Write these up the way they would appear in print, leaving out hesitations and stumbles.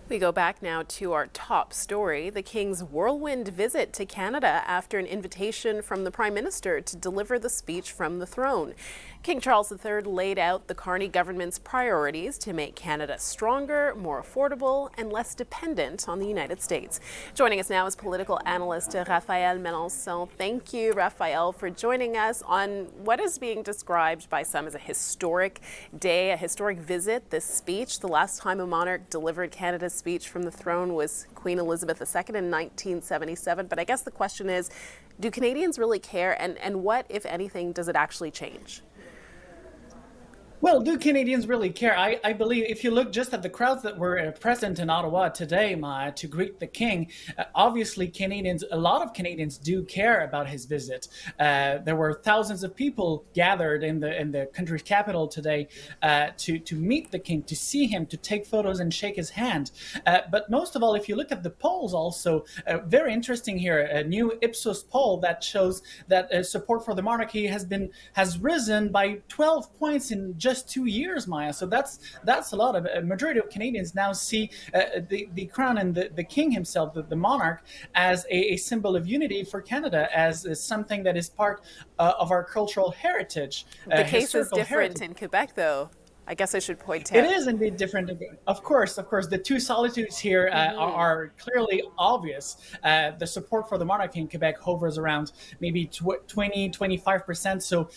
We go back now to our top story, the King's whirlwind visit to Canada after an invitation from the Prime Minister to deliver the speech from the throne. King Charles III laid out the Carney government's priorities to make Canada stronger, more affordable, and less dependent on the United States. Joining us now is political analyst Raphael Melancon. Thank you, Raphael, for joining us on what is being described by some as a historic day, a historic visit, this speech. The last time a monarch delivered Canada's speech from the throne was Queen Elizabeth II in 1977. But I guess the question is, do Canadians really care? And what, if anything, does it actually change? Well, do Canadians really care? I believe if you look just at the crowds that were present in Ottawa today, Maya, to greet the King, obviously a lot of Canadians do care about his visit. There were thousands of people gathered in the country's capital today to meet the King, to see him, to take photos and shake his hand. But most of all, if you look at the polls also, very interesting here, a new Ipsos poll that shows that support for the monarchy has risen by 12 points in just 2 years, Maya. So that's a lot. A majority of Canadians now see the crown and the king himself, the monarch, as a symbol of unity for Canada, as something that is part of our cultural heritage. The case is different in Quebec, though. I guess I should point out. It is indeed different. Of course. The two solitudes here are clearly obvious. The support for the monarchy in Quebec hovers around maybe 20-25%. So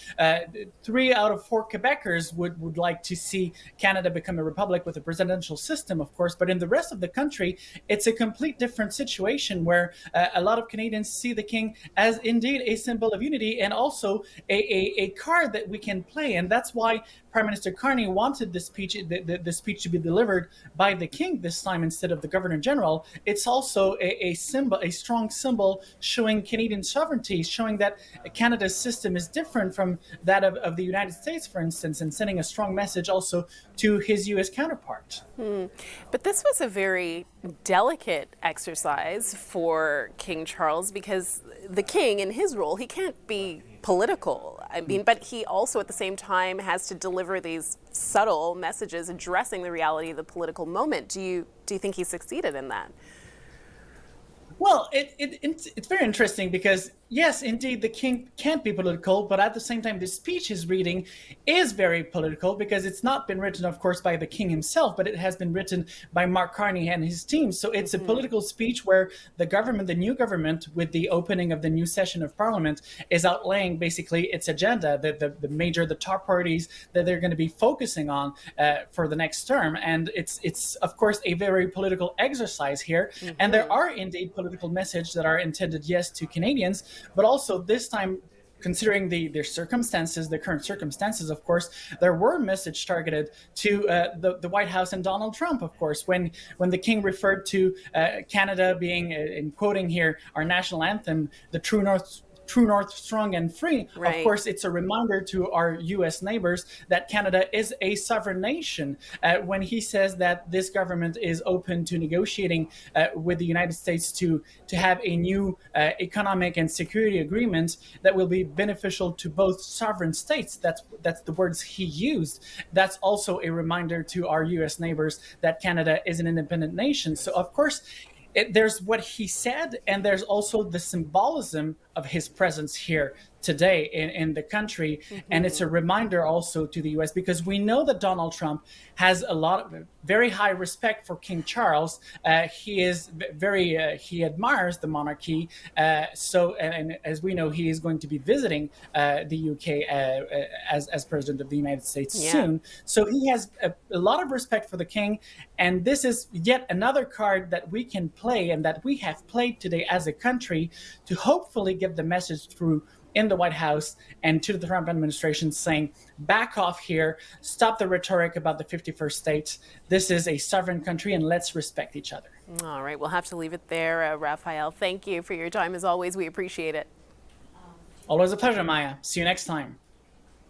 3 out of 4 Quebecers would like to see Canada become a republic with a presidential system, of course. But in the rest of the country, it's a complete different situation where a lot of Canadians see the King as indeed a symbol of unity and also a card that we can play. And that's why Prime Minister Carney wanted the speech to be delivered by the King this time instead of the Governor General. It's also a symbol, a strong symbol showing Canadian sovereignty, showing that Canada's system is different from that of the United States, for instance, and sending a strong message also to his U.S. counterpart. But this was a very delicate exercise for King Charles because the King, in his role, he can't be political. I mean, but he also at the same time has to deliver these subtle messages addressing the reality of the political moment. Do you think he succeeded in that? Well, it's very interesting because, yes, indeed, the King can't be political, but at the same time, the speech he's reading is very political because it's not been written, of course, by the King himself, but it has been written by Mark Carney and his team. So it's a political speech where the new government, with the opening of the new session of Parliament, is outlaying basically its agenda, the top priorities that they're going to be focusing on for the next term. And it's of course, a very political exercise here. And there are indeed political messages that are intended, yes, to Canadians, but also this time, considering the current circumstances, of course, there were messages targeted to the White House and Donald Trump, of course, when the King referred to Canada being, in quoting here, our national anthem, the true north, strong and free. Right. Of course, it's a reminder to our U.S. neighbors that Canada is a sovereign nation. When he says that this government is open to negotiating with the United States to have a new economic and security agreement that will be beneficial to both sovereign states, that's the words he used. That's also a reminder to our U.S. neighbors that Canada is an independent nation. So, of course, there's what he said, and there's also the symbolism of his presence here today in the country. And it's a reminder also to the U.S. because we know that Donald Trump has a lot of very high respect for King Charles. He is he admires the monarchy. And as we know, he is going to be visiting the UK as president of the United States soon. So he has a lot of respect for the King. And this is yet another card that we can play and that we have played today as a country to hopefully get the message through in the White House and to the Trump administration saying, back off here, stop the rhetoric about the 51st state. This is a sovereign country and let's respect each other. All right, we'll have to leave it there. Raphael, thank you for your time as always. We appreciate it. Always a pleasure, Maya. See you next time.